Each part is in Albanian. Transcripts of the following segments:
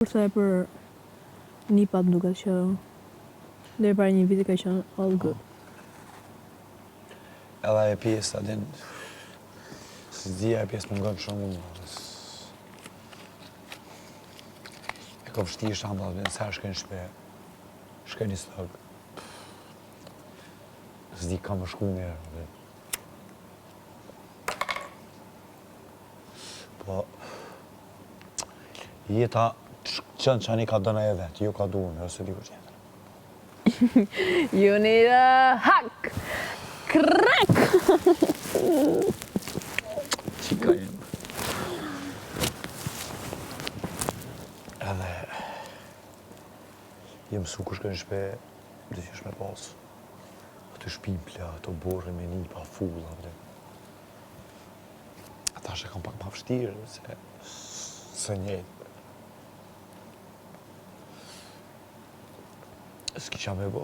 Kurse për nipat më duket që deri para një viti ka qenë all good. Edhe e pjesë, adin, si dhja e pjesë më ngon shumë më. E ka vështirë shamba, adin, sa shkën shpe, shkën një stokë. S'di ka më shku mirë, adin. Po, jeta qënë që ani ka dëna e vetë, ju ka duhen, ose dikur tjetër. You need a hack! Crack! Qika jem. Edhe, jem su ku shkën shpe, dhe që shme pas. Atë shpimpla, ato borë me një pa fulla, dhe. Ata shë kam pak ma vështirë, se njëjtë. S'kisha me bo.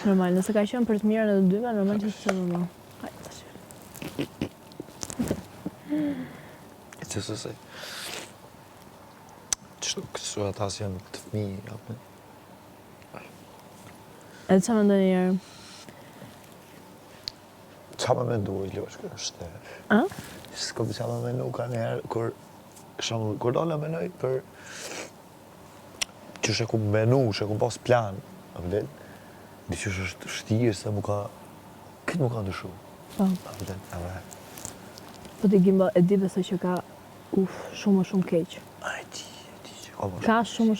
Normal, nëse ka qenë për të mirën e të dyve, normal që s'e më. Hajde tash. E që sësej. Qështu kësu ata si janë të fëmijë, apo? Edhe qa me ndonjë njerë? Qa me mendu i Ljosh, kërë është? A? S'ko qa me mendu ka njerë, kur do në menoj për që shë ku menu, shë ku pas plan, apëdel, di që është shtirë se mu ka, këtë mu ka ndryshu. Po. Apëdel, edhe. Po t'i Gimba e di besoj që ka shumë keq. A e ti që ka më Ka shumë